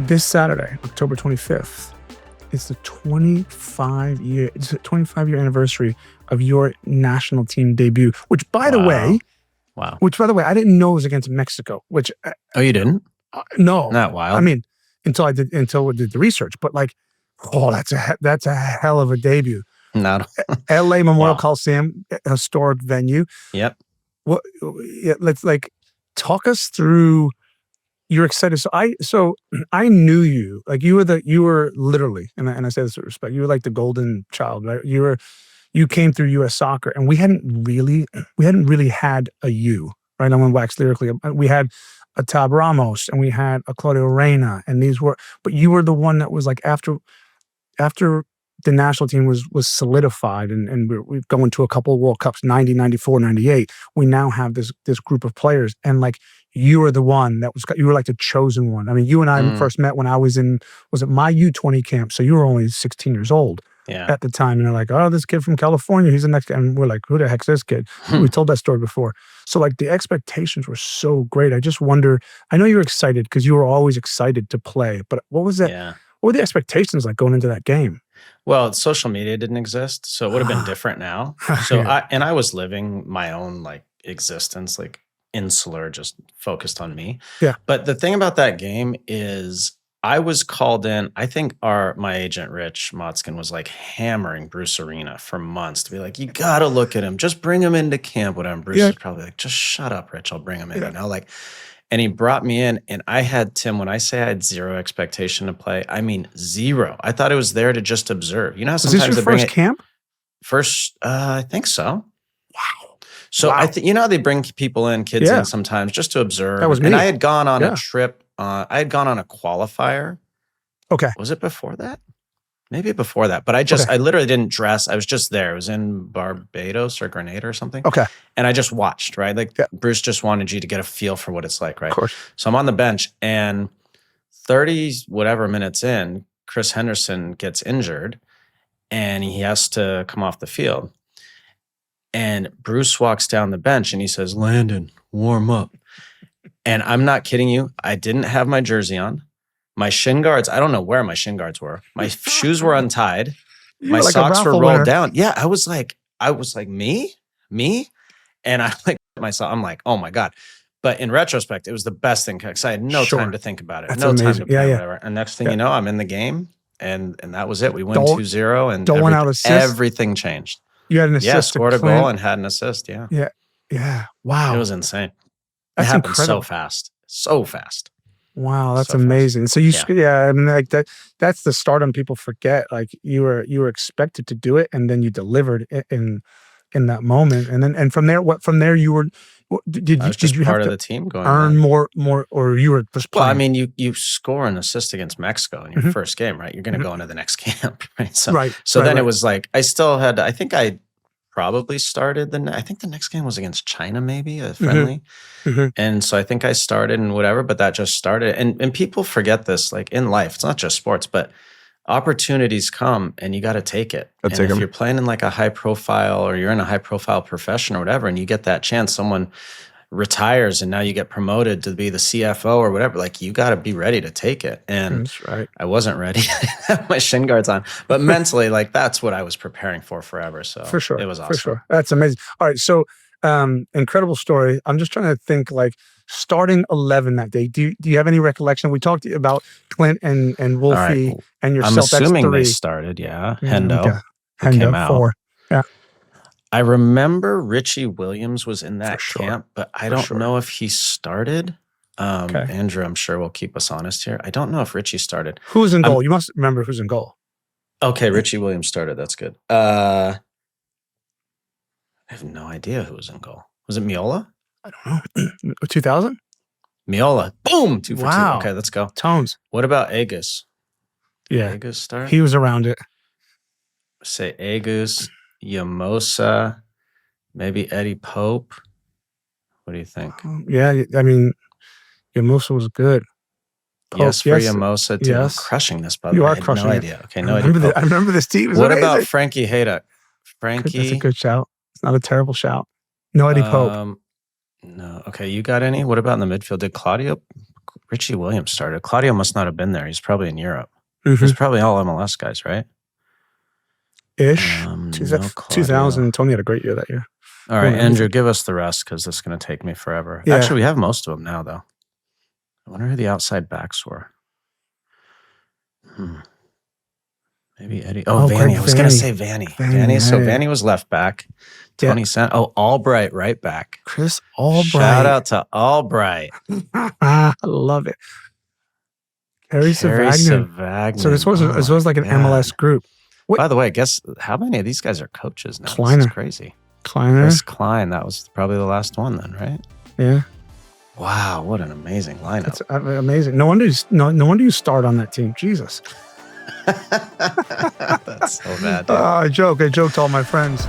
This Saturday, October 25th, it's the 25-year anniversary of your national team debut, which by the way, I didn't know was against Mexico, which Oh, you didn't? no. Not wild. I mean, until I did the research, but like, oh, that's a hell of a debut. Not LA Memorial Coliseum, historic venue. Yep. What? Let's talk us through. You're excited. So I knew you. Like you were literally, and I say this with respect, you were like the golden child, right? You came through US Soccer, and we hadn't really had a you, right? I'm gonna wax lyrically. We had a Tab Ramos and we had a Claudio Reyna, and but you were the one that was like after the national team was solidified and we're going to a couple of World Cups, 90, 94, 98. We now have this group of players, and like you were the one you were like the chosen one. I mean, you and I first met when I was it my U20 camp? So you were only 16 years old at the time. And they're like, oh, this kid from California, he's the next guy. And we're like, who the heck's this kid? We told that story before. So like the expectations were so great. I just wonder, I know you're excited because you were always excited to play, but what was that? Yeah. What were the expectations like going into that game? Well, social media didn't exist, so it would have been different now. So I was living my own like existence, like insular, just focused on me. Yeah. But the thing about that game is I was called in. I think my agent, Rich Motzkin, was like hammering Bruce Arena for months to be like, you got to look at him. Just bring him into camp. Whatever. Bruce was probably like, just shut up, Rich. I'll bring him in. And he brought me in, and I had, Tim, when I say I had zero expectation to play, I mean zero. I thought I was there to just observe. You know how sometimes was this your first camp? I think so. Wow. So I think, you know how they bring people in, kids in sometimes just to observe. That was me. And I had gone on a trip. I had gone on a qualifier. Okay. Was it before that? Maybe before that. But I literally didn't dress. I was just there. It was in Barbados or Grenada or something. Okay. And I just watched, right? Like Bruce just wanted you to get a feel for what it's like, right? Of course. So I'm on the bench, and 30 whatever minutes in, Chris Henderson gets injured and he has to come off the field. And Bruce walks down the bench and he says, Landon, warm up. And I'm not kidding you. I didn't have my jersey on. My shin guards, I don't know where my shin guards were. My shoes were untied. My socks were rolled down. Yeah, I was like, me? And I like myself, I'm like, oh my God. But in retrospect, it was the best thing because I had no time to think about it. That's no amazing. Time to play, whatever. And next thing you know, I'm in the game, and that was it. We win 2-0, and everything changed. You had an assist. Yeah, scored a goal and had an assist, yeah. Yeah. Wow. It was insane. That's it happened incredible. So fast. Wow, that's amazing. So I mean, like that's the stardom people forget. Like you were expected to do it, and then you delivered in that moment, and from there you were. Did you part have of the team going earn more, or you were just playing? Well, I mean, you score an assist against Mexico in your first game, right? You're going to go into the next camp, right? So then it was like I still had. I think I probably started I think the next game was against China, maybe a friendly. And so I think I started and whatever, but that just started. And people forget this, like in life, it's not just sports, but opportunities come and you got to take it. And if you're playing in like a high profile or you're in a high profile profession or whatever, and you get that chance, someone retires and now you get promoted to be the CFO or whatever, like you got to be ready to take it. And that's right. I wasn't ready. I didn't have my shin guards on, but mentally, like that's what I was preparing for forever. So for sure, it was awesome. For sure. That's amazing. All right. So incredible story. I'm just trying to think like starting 11 that day. Do you have any recollection? We talked about Clint and Wolfie and yourself. I'm assuming that's 3. they started. Yeah. Hendo. Okay. Came out. 4. Yeah. I remember Richie Williams was in that camp, but I don't know if he started. Andrew, I'm sure will keep us honest here. I don't know if Richie started. Who's in goal? You must remember who's in goal. Okay, Richie Williams started. That's good. I have no idea who was in goal. Was it Miola? I don't know. 2000? Miola. Boom! 2 for 2. Wow. Okay, let's go. Tones. What about Agus? Yeah. Agus start? He was around it. Say Agus, Yamosa, maybe Eddie Pope. What do you think? Yeah, I mean, Yamosa was good. Pope, yes, for Yamosa, too. Yes. I'm crushing this, by the way. You are I crushing no it. idea. Okay, no idea. I remember this team. What about Frankie Haydock? Frankie. That's a good shout. It's not a terrible shout. No Eddie Pope. No. Okay, you got any? What about in the midfield? Did Claudio Richie Williams started. Claudio must not have been there. He's probably in Europe. It was probably all MLS guys, right? Ish. No 2000. Tony had a great year that year. All right, Andrew, give us the rest because this is going to take me forever. Yeah. Actually, we have most of them now, though. I wonder who the outside backs were. Maybe Eddie. Oh, Vanny. I was going to say Vanny. Vanny. So Vanny was left back. Tony sent. Oh, Albright right back. Chris Albright. Shout out to Albright. I love it. Harry Savagnin. So this was like an MLS group. What? By the way, guess how many of these guys are coaches now? Kleiner. This is crazy. Kleiner. Chris Klein. That was probably the last one then, right? Yeah. Wow, what an amazing lineup. That's amazing. No wonder you start on that team. Jesus. That's so bad. I joke to all my friends.